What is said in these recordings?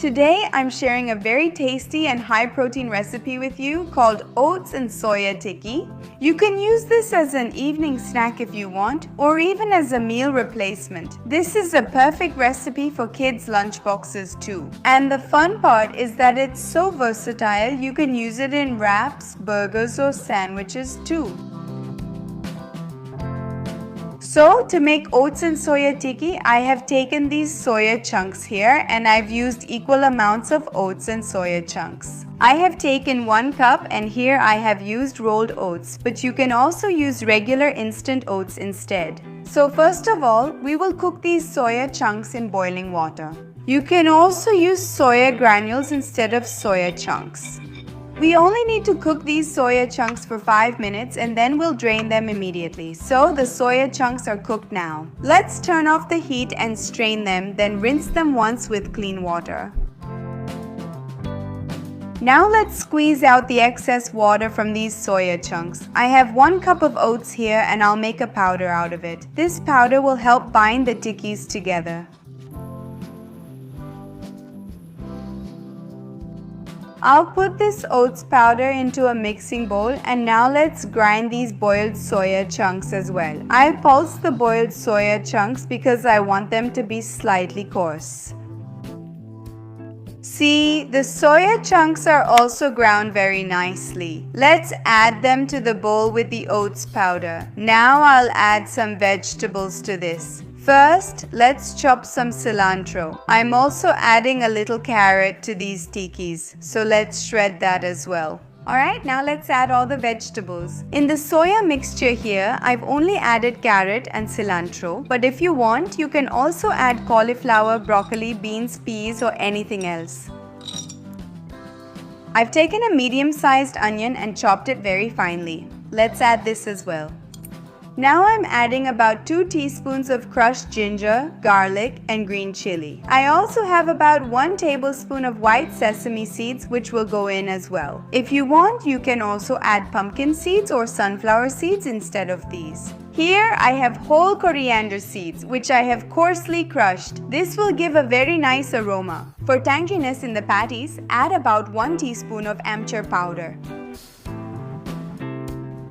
Today I'm sharing a very tasty and high protein recipe with you called Oats and Soya Tikki. You can use this as an evening snack if you want, or even as a meal replacement. This is a perfect recipe for kids' lunchboxes too. And the fun part is that it's so versatile, you can use it in wraps, burgers or sandwiches too. So to make oats and soya tikki, I have taken these soya chunks here and I've used equal amounts of oats and soya chunks. I have taken 1 cup and here I have used rolled oats, but you can also use regular instant oats instead. So first of all, we will cook these soya chunks in boiling water. You can also use soya granules instead of soya chunks. We only need to cook these soya chunks for 5 minutes and then we'll drain them immediately. So the soya chunks are cooked now. Let's turn off the heat and strain them, then rinse them once with clean water. Now let's squeeze out the excess water from these soya chunks. I have 1 cup of oats here and I'll make a powder out of it. This powder will help bind the tikkis together. I'll put this oats powder into a mixing bowl and now let's grind these boiled soya chunks as well. I pulse the boiled soya chunks because I want them to be slightly coarse. See, the soya chunks are also ground very nicely. Let's add them to the bowl with the oats powder. Now I'll add some vegetables to this. First, let's chop some cilantro. I'm also adding a little carrot to these tikkis, so let's shred that as well. Alright, now let's add all the vegetables. In the soya mixture here, I've only added carrot and cilantro, but if you want, you can also add cauliflower, broccoli, beans, peas or anything else. I've taken a medium-sized onion and chopped it very finely. Let's add this as well. Now I'm adding about 2 teaspoons of crushed ginger, garlic and green chili. I also have about 1 tablespoon of white sesame seeds which will go in as well. If you want, you can also add pumpkin seeds or sunflower seeds instead of these. Here I have whole coriander seeds which I have coarsely crushed. This will give a very nice aroma. For tanginess in the patties, add about 1 teaspoon of amchur powder.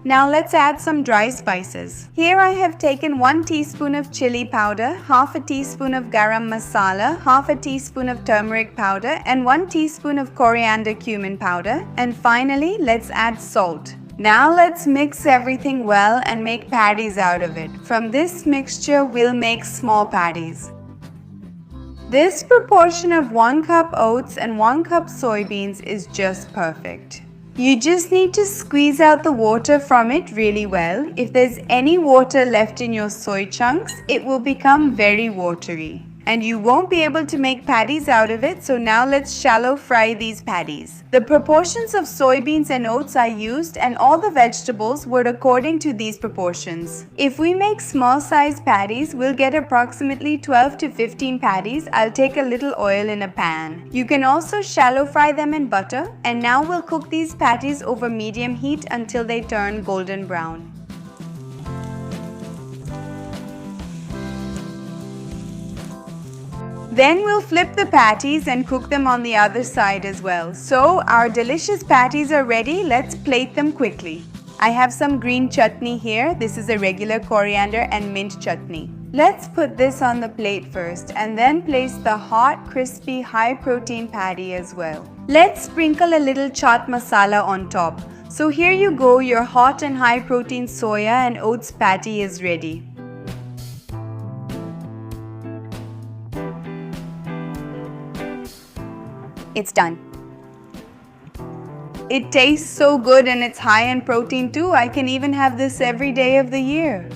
Now let's add some dry spices. Here I have taken 1 teaspoon of chili powder, half a teaspoon of garam masala, half a teaspoon of turmeric powder and 1 teaspoon of coriander cumin powder. And finally, let's add salt. Now let's mix everything well and make patties out of it. From this mixture, we'll make small patties. This proportion of 1 cup oats and 1 cup soybeans is just perfect. You just need to squeeze out the water from it really well. If there's any water left in your soy chunks, it will become very watery. And you won't be able to make patties out of it, so now let's shallow fry these patties. The proportions of soybeans and oats I used and all the vegetables were according to these proportions. If we make small size patties, we'll get approximately 12 to 15 patties. I'll take a little oil in a pan. You can also shallow fry them in butter. And now we'll cook these patties over medium heat until they turn golden brown. Then we'll flip the patties and cook them on the other side as well. So our delicious patties are ready. Let's plate them quickly. I have some green chutney here. This is a regular coriander and mint chutney. Let's put this on the plate first and then place the hot, crispy, high protein patty as well. Let's sprinkle a little chaat masala on top. So here you go, your hot and high protein soya and oats patty is ready. It's done. It tastes so good and it's high in protein too. I can even have this every day of the year.